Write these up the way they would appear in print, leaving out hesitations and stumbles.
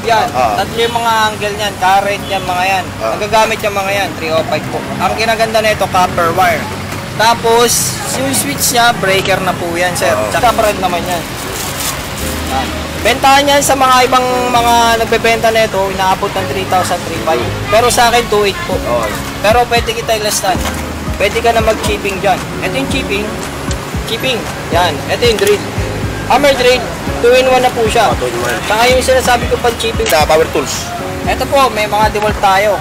yan. Tatlo yung mga angle niyan, carrot yan, mga yan. Nagagamit yung mga yan, 305 po. Ang kinaganda na ito, copper wire. Tapos, yung switch niya, breaker na po yan, sir. Tsaka brand naman yan. Bentahan yan sa mga ibang mga nagbebenta na ito, inaabot ng 3,350. Pero sa akin, 2,800 po. Pero pwede kita ilastan. Pwede ka na mag-chipping dyan. Ito yung chipping. Chipping. Yan. Ito yung drill. Hammer drill. 2-in-1 na po siya. Saka yung sinasabi ko pang chipping. Sa power tools. Ito po, may mga DeWalt tayo.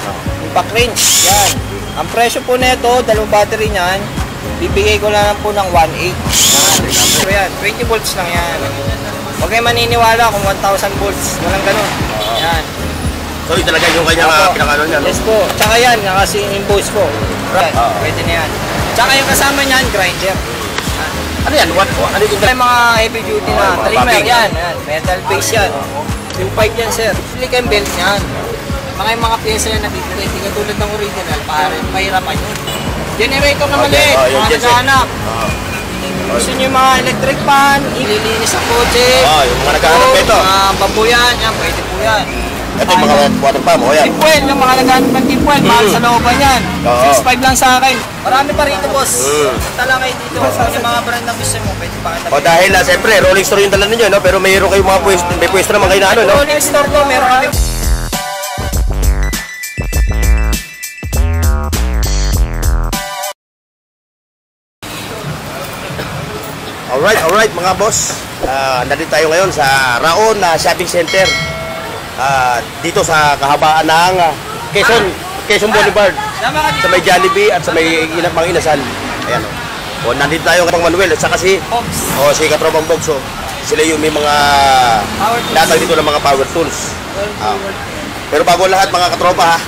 Impact wrench. Yan. Ang presyo po na ito, dalawang battery niyan, bibigay ko lang po ng 1,800. So yan, 20 volts lang yan. Huwag kayo maniniwala kung 1,000 volts. Walang ganun. Yan. So yun talaga yung kanyang pinakano niya, no? Yes po. Tsaka yan, kasi invoice ko. Right. Pwede na yan. Tsaka yung kasama niyan, grinder. Ano yan? Ano yung May mga heavy duty na trimmer yan. Metal base yan. Yung pipe yan, sir. Slick and belt yan. Mga pyesa yan na bibili. Hindi katulad ng original. Parang mahirapan yun. Generator na maliit. Mga naghahanap. Gusto nyo yung mga electric fan, ililinis ang kotse. Yung mga naghahanap ito. Mga babuyan, yan, pwede po yan. Ito yung mga water pump, yan. Tipwell, yung mga naghahanap ng tipwell, mahal sa looban yan. 6,500 lang sa akin. Marami pa rito, boss. Punta lang kayo dito. Yung mga brand na gusto mo, pwede pa kita. Dahil siyempre, rolling store yung dala ninyo, no? Pero mayroon kayong mga pwesto, may pwesto naman kayo na ano, no? Rolling store to, meron kami. Alright mga boss. Nandito tayo ngayon sa Raon Shopping Center. Dito sa kahabaan ng Quezon Boulevard. Sa may Jollibee at sa may mga Inasal. Ayan o. Nandito tayo kapag Manuel at saka si Katropang Bogs. Sila yung may mga latag dito ng mga power tools. Pero bago lahat mga katropa ha,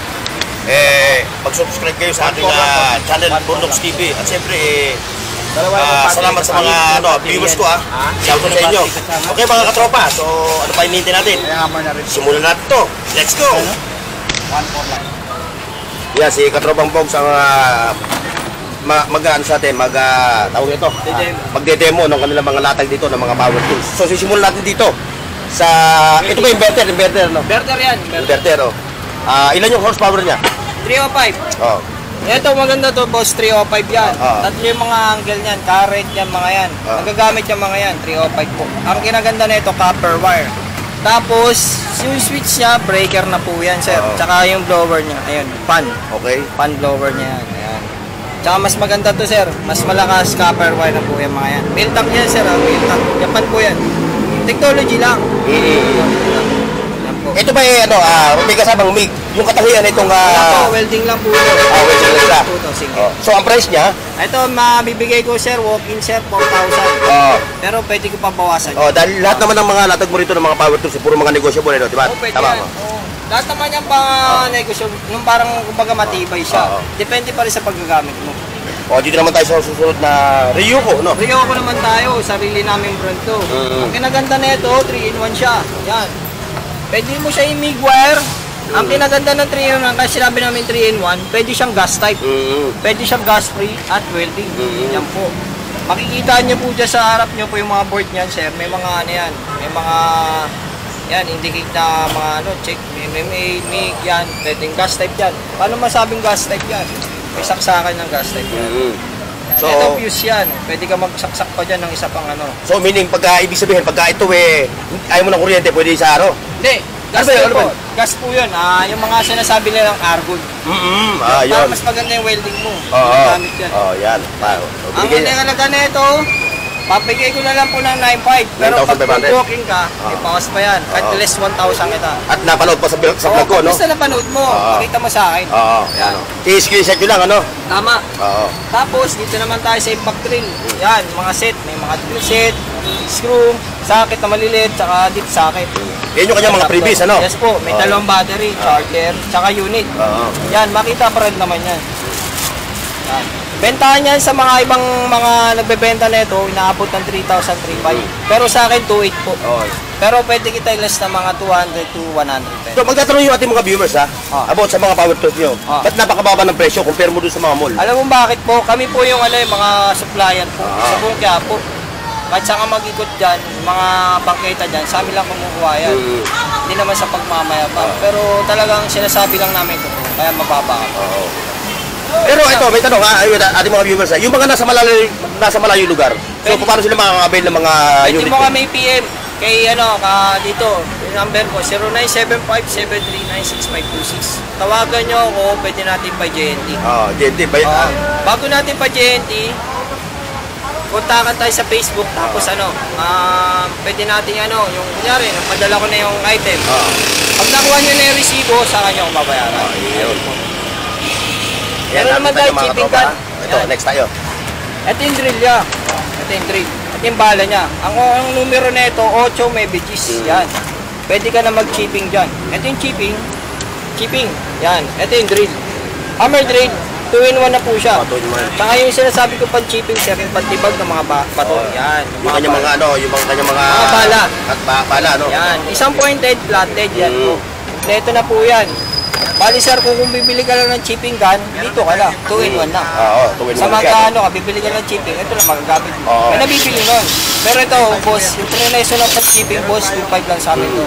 mag-subscribe kayo sa ating channel Bordox TV. At siyempre salamat sa mga viewers ko shout out sa inyo. Okay mga katropa, so ano pa hinihintay natin? Simulan natin to. Let's go! Yeah, si Katropang Bogs ang mag-ano sa atin, tawag ito, magde-demo ng kanilang mga latag dito ng mga power tools. So sisimulan natin dito sa, ito ba inverter, no? Inverter yan. Inverter, ilan yung horsepower niya? 305. Ito maganda to, boss, 305 yan. Tatlo yung mga angle niyan, carrot yan, mga yan. Nagagamit yung mga yan, 305 po. Ang kinaganda na ito, copper wire. Tapos, yung switch niya, breaker na po yan, sir. Tsaka yung blower niya, ayun, fan. Okay. Fan blower niya yan, ayan. Tsaka mas maganda to, sir. Mas malakas copper wire na po yan, mga yan. Miltak yan, sir, miltak. Japan po yan. Technology lang. Ito ba may kasabang MIG? Yung katahiyan itong welding lang po. Welding lang siya. So ang price niya? Ito mabibigay ko, sir, walk-in, sir, 4,000. Pero pwede ko pa bawasan. Dahil lahat naman ng mga latag mo rito ng mga power tools, puro mga negosyable, di ba? Tama mo. Lahat naman yung negosyo, nung parang kumbaga matibay siya. Depende pa rin sa paggagamit mo. Dito naman tayo sa susunod na Ryuko, no? Ryuko naman tayo, sarili namin brand to. Ang kinaganda na ito, 3-in-1 siya. Yan. Pwede mo siya i-MIG wire. Ang pinaganda ng 3-in-1, kasi sinabi namin 3-in-1, pwede siyang gas type. Pwede siyang gas free at welding. Yan po. Makikita niyo po dyan sa harap niyo po yung mga board niyan, sir. May mga ano yan. May mga yan, indicate na mga check. MMA, MIG, yan. Pwedeng gas type yan. Paano masabing gas type yan? May saksakan ng gas type yan. So, ito fuse yan. Pwede ka magsaksak pa dyan ng isa pang So meaning, ibig sabihin, pagka ito ayaw mo ng kuryente, pwede sa araw? Hindi. Gas po. Gas po yun. Yung mga sinasabi nilang argon. Para mas maganda yung welding mo. Gamit yan. Yan. Ang halaga na ito, papigay ko na lang po ng 9,500. Pero pag walking ka, may pawas pa yan. At less 1,000 kita. At napanood pa sa vlog ko, no? Basta napanood mo. Pakita mo sa akin. Yan. I-screenshot nyo lang, ano? Tama. Tapos, dito naman tayo sa impact drill. Yan, mga set. May mga drill set, screw, socket na maliliit, tsaka deep socket. Yan yung kanyang mga previous, ano? Yes po. May dalawang battery, charger, tsaka unit. Yan, makita pa rin naman yan. Yan. Bentahan yan sa mga ibang mga nagbebenta na ito, inaabot ng 3,350. Pero sa akin, 2,800 po. Pero pwede kita ilas na mga 200 to 100. So magtatanong yung ating mga viewers about sa mga power tools nyo. Ba't napakababa ng presyo compare mo doon sa mga mall? Alam mo bakit po? Kami po yung mga supplier po sa buong Quiapo. kahit saan ka mag-ikot dyan, mga bangketa dyan, sa amin lang kumukuha yan. Hindi naman sa pagmamayabang. Pero talagang sinasabi lang namin ito, kaya mababa ka. Pero ito, may tanong ha, ating mga viewers ha, yung mga nasa malayo lugar, so paano sila makaka-avail ng mga Pwede unit? mo kami PM kay dito, yung number ko, 0975-739-6526. Tawagan nyo ako, pwede natin pa JNT. JNT, Bago natin pa JNT, kontakan tayo sa Facebook, tapos pwede natin yung kunyari, napadala ko na yung item. Pag nakuha nyo na yung resibo, sa kanya akong babayaran. Yan, naman tayo, shipping card. Ito, next tayo. Ito yung drill niya. Ito yung drill. Ito yung bala niya. Ang numero na ito, 8 may bigis. Yan. Pwede ka na mag-chipping dyan. Ito yung chipping. Chipping. Yan. Ito yung drill. Hammer drill. 2-in-1 na po siya. 2-in-1. Saka yung sinasabi ko pang chipping, sir, yung pantibag ng mga bato. Yan. Yung kanyang mga bala. At bala, no? Yan. Isang pointed, flatted. Yan po. Ito na po yan. Bali sir, kung bibili ka lang ng chipping gun, dito ka lang, 2-in-1 na. Oo, 2-in-1 sa magkano ka, bibili ka ng chipping, ito lang magagamit mo. May nabibili nun. Pero ito, boss, yung prineso ng chipping, boss, 2.5 lang sa amin to.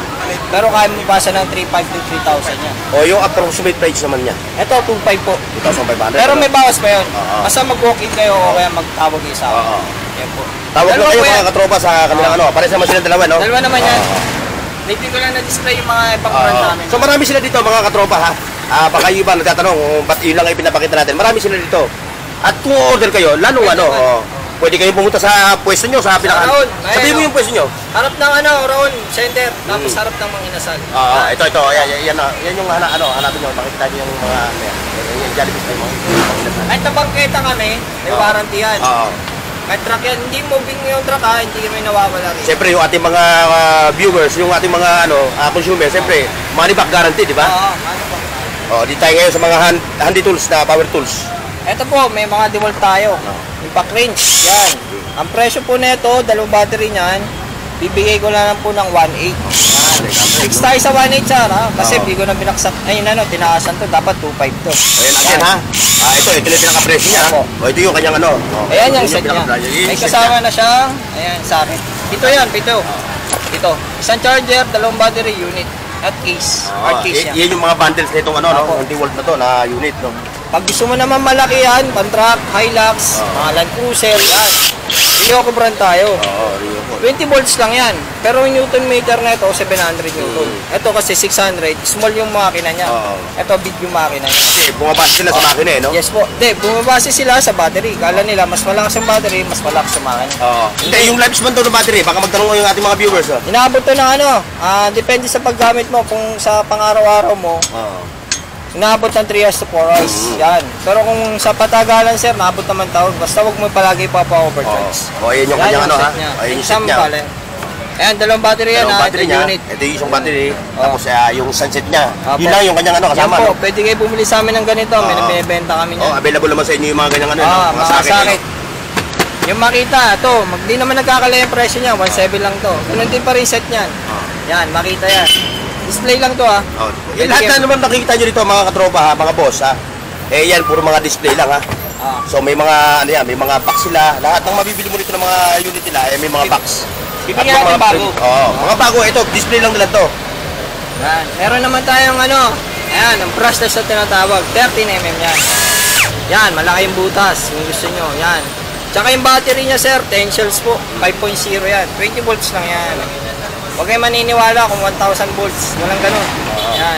Pero kaya mo basa ng 3.5 to 3,000 yan. Yung approximate price naman niya? Ito, 2.5 po. 2,500. Pero may bawas pa yun. Basta mag-walk-in kayo o kaya magtawag kayo sa akin. Yan po. Tawag mo kayo mga katropa sa kanilang pares naman silang dalawa, no? Dalawa naman yan. Lately ko lang na-display yung mga ibang brand namin. So marami sila dito mga katropa ha. Baka yung iba nagtatanong kung ba't yun lang ay pinapakita natin. Marami sila dito. At kung order kayo, lalong pwede kayong pumunta sa pwesto nyo, sa pinaka. Sabihin mo yung pwesto nyo. Harap ng Raon Center, tapos harap ng mga inasal. Ito. Yan yung hanapin nyo. Makikita nyo yung mga yung Jollibee na yung mga inasal. Kahit nabangketa kami, may warranty yan. Kahit truck yan, hindi moving yung truck hindi kami nawawala rin. Siyempre yung ating mga viewers, yung ating mga consumer, siyempre, money back guarantee, di ba? Money back. Di tayo ngayon sa mga handy tools na power tools. Ito po, may mga DeWalt tayo. Impact range, yan. Ang presyo po nito, dalawang battery niyan, bibigay ko lang po ng 1.8. Fix tayo sa 1.8 sir ha, kasi hindi ko na binaksak, tinakasan to, dapat 2.5 to. Ayan again ha, ito yung pinaka-presyo niya. Ito yung kanyang ayan yung set niya. May kasama na siya, ayan sa akin. Ito yan, pito. Isang charger, dalawang battery unit at case. Hard case yan. Yan yung mga bundles na itong yung DeWalt na to na unit, no? Pag gusto mo naman malaki yan, pan-truck, Hilux, mga Land Cruiser, yan. Ryoko brand tayo. 20 volts lang yan. Pero yung Newton meter na ito, 700 Newton. Ito kasi 600, small yung makina niya. Ito big yung makina niya. Kasi bumabase sila sa makina no? Yes po. Hindi, bumabase sila sa battery. Kala nila, mas malakas yung battery, mas malakas yung makina. Hindi, yung lifespan daw ng battery, baka magtanong yung ating mga viewers. Inaabot to ng depende sa paggamit mo. Kung sa pang-araw-araw mo, inaabot ng 3 hours to 4 hours. Yan. Pero kung sa patagalan, sir, naabot naman tawag. Basta huwag mo palagi pa-overcharge. Ayan yung kanyang Ayan yung set niya. Ayan, dalawang battery yan unit. Ito yung isang battery. Tapos yung sunset niya. Yun lang yung kanyang kasama. Yan po, pwede kayo bumili sa amin ng ganito. May binibenta kami niyan. Available naman sa inyo yung mga ganyang mga sakit. Yung makita, ito, di naman nagkakalaya yung presyo niya. 1.7 lang to. Ganun din pa rin set niyan. Yan, makita yan. Display lang to Lahat na naman nakikita nyo dito mga katropa mga boss yan puro mga display lang So may mga may mga box sila. Lahat ng mabibili mo dito ng mga unit nila may mga box. Bibigyan natin bago. Mga bago ito, display lang nila to. Yan, meron naman tayong ayan, ang brushless na tinatawag, 13mm yan. Yan, malaki yung butas, kung gusto nyo, yan. Tsaka yung battery niya sir, 10 cells po, 5.0 yan, 20 volts lang yan. Huwag kayo maniniwala kung 1,000 volts. Walang ganun. Yan.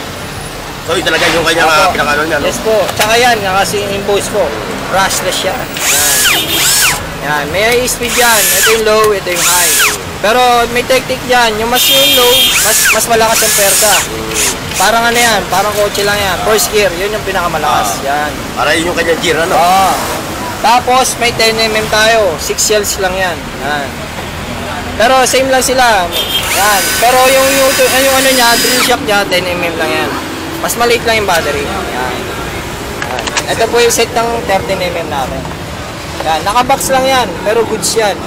So, ito talaga yung kanyang pinakano niya, no? Yes po. Tsaka yan, kasi invoice ko. Brushless yan. Yan. May high speed yan. Ito yung low, ito yung high. Pero may technique yan. Yung mas yung low, mas malakas yung perda. Parang yan, parang kotse lang yan. First gear, yun yung pinakamalakas. Yan. Para yun yung kanyang gear, ano? Tapos, may 10mm tayo. 6 cells lang yan. Yan. Pero same lang sila. Yan. Pero yung niya, drill shock niya, 10mm lang yan. Mas maliit lang yung battery. Yan. Ito po yung set ng 13mm natin. Yan. Nakabox lang yan. Pero goods yan.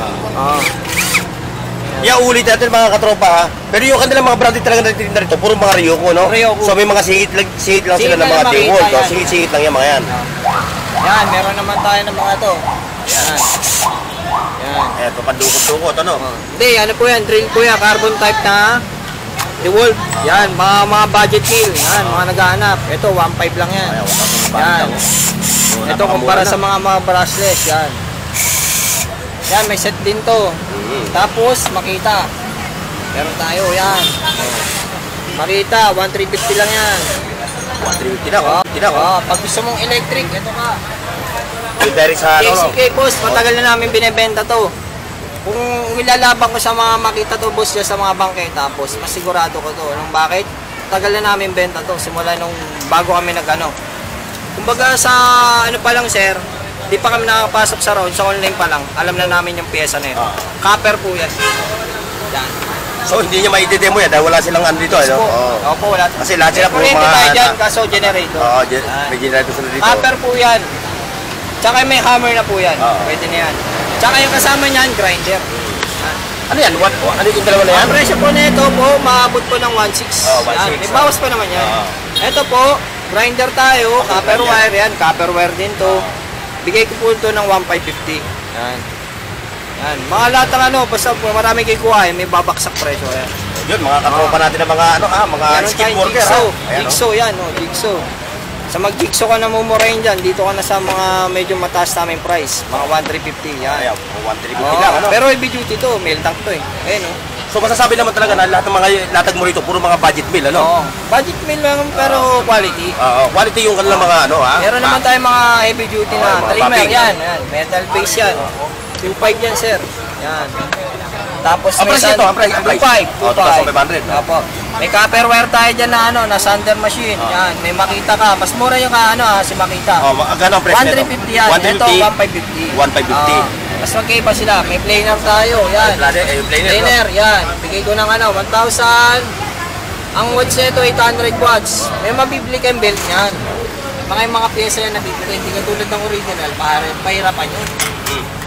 Ulit natin mga katropa Pero yung kanilang mga branded talaga natin rito, puro mga Ryoko, no? Ryoko. So may mga singit lang sila ng mga DeWalt. Singit lang yan mga yan. Yan. Meron naman tayo ng mga to. Yan. Ayan, papandukot-dukot, ano? Hindi, ano po yan, drill po yan, carbon type na DeWalt. Yan, mga budget meal. Yan, mga naghahanap. Ito, 1.5 lang yan. Ayan, wala akong Yan. So, Ito, kumpara sa mga brushless, yan. Yan, may set din to. Tapos, makita. Meron tayo, yan. Makita, 1,350 lang yan. 1,350 na, oh. Pag gusto mong electric, ito ka. Yung direct sa, ano, no? JCK, boss, matagal na namin binibenta to. Kung ilalaban ko sa mga makita to, boss, sa mga bangketa, boss, masigurado ko to. Nung bakit? Tagal na namin benta to, simula nung bago kami nag-ano. Kumbaga sa ano pa lang, sir, di pa kami nakapasok sa road, sa online pa lang, alam na namin yung pyesa na yun. Copper po yan. Yan. So, hindi niya maididemo yan dahil wala silang ano dito, ano? Opo, wala. Kasi lahat sila po Kuryente mga... tayo dyan, kaso generator. Oo, may generator sila dito. Copper po yan. Tsaka may hammer na po yan. Pwede na yan. Tsaka yung kasama niyan, grinder. Ano yan? Ano yung dalawa na yan? Ang presyo po nito po, maabot po ng 1.6. Oh, 1.6. May bawas pa naman yan. Ito po, grinder tayo, copper wire yan. Copper wire din to. Bigay ko po ito ng 1.550. Yan. Yan. Mga lahat ng ano, basta marami kayo kuhain, may babaksak presyo yan. Yun, mga katropa natin ng mga ano, mga skilled worker. Jigsaw yan, jigsaw. Sa mag-jigsaw ka na mumurahin dyan, dito ka na sa mga medyo mataas namin price. Mga 1,350, yan. Ayan, 1,350 lang, ano? Pero heavy duty to, mail tank to eh. Ayun o. So masasabi naman talaga na lahat ng mga latag mo rito, puro mga budget meal, ano? Oo, budget meal lang pero quality. Quality yung kanilang mga ano, ha? Meron naman tayong mga heavy duty na mga trimmer, paping. yan. Metal base yan. 2.5 yan, sir. Yan. Tapos Ang price ito, ang price. 2.5. 2,500. Opo. May copper wire tayo dyan na ano, na sander machine. Yan, may makita ka. Mas mura yung ano, si makita. Magkano ang price nito? 1,350 yan. Ito, 1,550. 1,550. Mas magkaiba sila. May planer tayo. Yan. Planer, yan. Bigay ko ng ano, 1,000. Ang watts nito, 800 watts. May mabibili kang belt yan. Mga pyesa yan na bibili. Hindi katulad ng original. Pahirapan yun.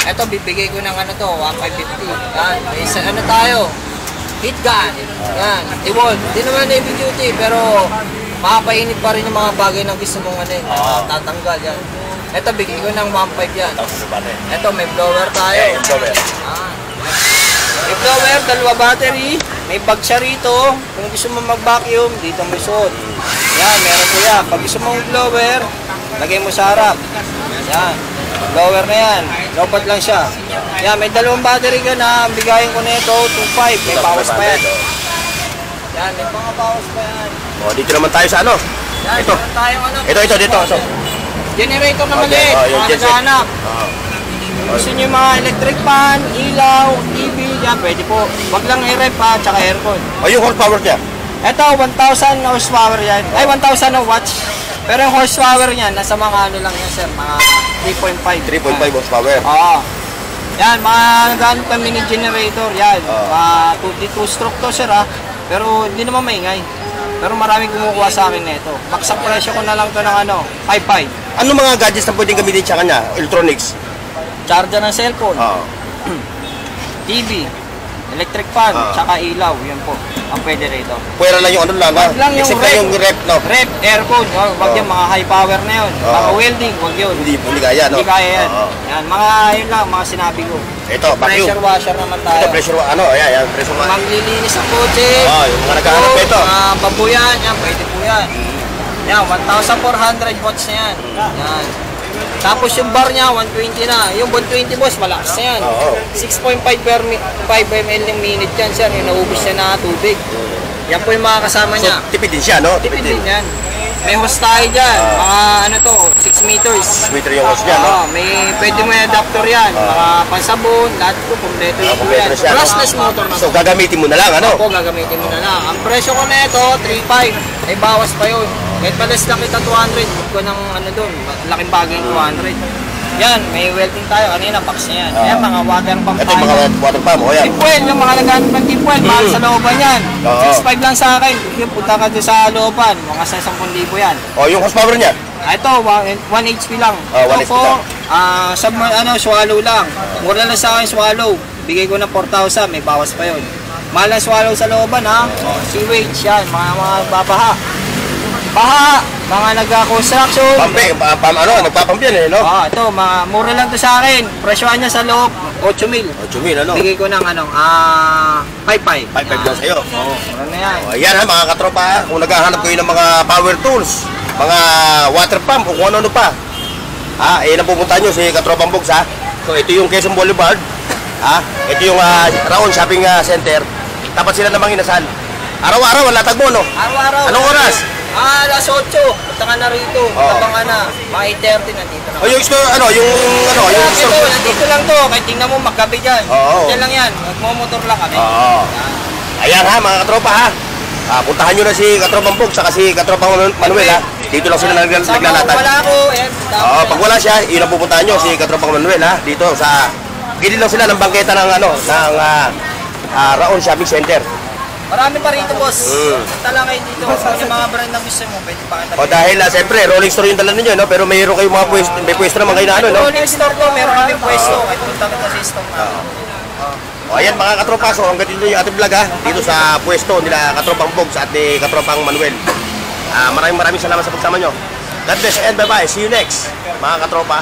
Ito, bibigay ko ng ano to, 1,550. Yan. May ano tayo. Heat gun. Yan. DeWalt. Hindi naman heavy duty, pero makapainit pa rin yung mga bagay na gusto mong ano, tatanggal yan. Ito, bigay ko ng 1,500 yan. Ito, may blower tayo. May blower, dalawa battery. May bag siya rito. Kung gusto mo mag-vacuum, dito mo suot. Yan, meron ko yan. Pag gusto mong blower, lagay mo sa harap. Yan. Blower na yan. Lopat lang siya. Yan, may dalawang battery ka na. Ang bigayin ko na ito, 2.5. May bawas pa yan. Yan, may mga bawas pa yan. Dito naman tayo sa ano? Yan, Ito. meron tayong ano. Ito, dito. So. Generator na maliit. Mga naghahanap. Gusto nyo yung mga electric fan, ilaw, TV, yan, pwede po. Wag lang i-ref ha, tsaka aircon. Yung horsepower niya? Ito, 1,000 horsepower yan. Ay, 1,000 watts. Pero yung horsepower niyan, nasa mga ano lang yan, sir, mga 3.5. 3.5 horsepower. Oo. Yan, mga naghanap kami mini generator, yan. 2-stroke to, sir, ha. Pero hindi naman maingay. Pero maraming kumukuha sa akin nito. Baksak presyo ko na lang to ng ano, 5.5. Ano mga gadgets na pwedeng gamitin sa kanya? Electronics? Charger ng cellphone. TV, electric fan, tsaka ilaw, yan po ang pwede rito. Pwera lang yung ano lang, ha? Lang yung Except yung rep, no? Rep, aircon, wag yan, mga high power na yun. Mga welding, wag yun. Hindi kaya, no? Hindi kaya yan. Yan, mga yun lang, mga sinabi ko. Ito, vacuum. Pressure washer naman tayo. Ito, pressure, ano, ayan, pressure washer. Maglilinis ang kotse. Yung mga naghahanap ito. Mga babuyan, yan, pwede po yan. Yan, 1,400 watts na yan. Yan. Tapos yung bar niya, 120 na. Yung 120 boss, malakas na yan. 6.5 ml ng minute yan, sir. Yung naubos siya na tubig. Yan po yung mga kasama niya. So, tipid din siya, no? Tipid din yan. May hose tayo dyan. Mga ano to, 6 meters. 6 meter yung hose niya, no? May pwede mo yung adapter yan. Mga pansabon, lahat po, kompleto yung po yan. Brushless motor na. So, gagamitin mo na lang, ano? Opo, gagamitin mo na lang. Ang presyo ko na ito, 3.5. Ay bawas pa yun. Kahit palas lang kita 200, huwag ko ng ano doon, laking bagay yung 200. Yan, may welding tayo. Kanina, box na yan. Ayan, mga water pump Ito tayo. yung mga water pump, o yan. Tipwell, yung mga naghanap ng tipwell, mahal sa looban yan. 6.5 lang sa akin. Yung punta ka doon sa looban, mga sa 10,000 yan. Yung horsepower niya? Ito, 1 HP lang. 1 HP lang. Swallow lang. Mura lang sa akin swallow. Bigay ko na 4,000, may bawas pa yun. Mahal na swallow sa looban, ha? Sewage yan, mga babaha. Baha, mga nagka-construction. Nagpapampiyan eh, no? Ito, mura lang to sa akin. Presyohan niya sa loob, 8,000. 8,000, ano? Bigay ko ng 5,500. 5,500 lang sa'yo. Mura na yan. Ayan ha, mga katropa, kung naghahanap kayo ng mga power tools, mga water pump, o kung ano-ano pa, ang pupuntahan nyo si Katropang Bogs, ha? So, ito yung Quezon Boulevard, ito yung Raon Shopping Center, tapat sila namang inasal. Araw-araw, wala tagmo, no? Araw-araw. Anong oras? Alas 8. Punta ka na rito. Punta ka na. Mga 8:30 nandito na. Yung store, yung store. Nandito lang to. Kahit tingnan mo, magkape dyan. Oo. Diyan lang yan. Magmumotor lang kami. Oo. Ayan ha, mga katropa ha. Puntahan nyo na si Katropang Bogs, saka si Katropang Manuel, ha? Dito lang sila naglalatag. Wala ako. Pag wala siya, yun ang pupuntahan nyo, si Katropang Manuel, ha? Dito sa, gilid lang sila ng bangketa ng Raon Shopping Center. Marami pa rito, boss. Punta lang kayo dito. Kung yung mga brand na gusto mo, pwede pa kita. Dahil siyempre, rolling store yung dala ninyo, no? Pero mayroon kayong mga pwesto, may pwesto naman kayo na ano, no? Rolling store ko, meron kami pwesto. Kahit punta kita sa store na. Ayan mga katropa, so hanggang dito yung ating vlog, ha? Dito sa pwesto nila Katropang Bogs at ni Katropang Manuel. Maraming salamat sa pagsama nyo. God bless and bye-bye. See you next, mga katropa.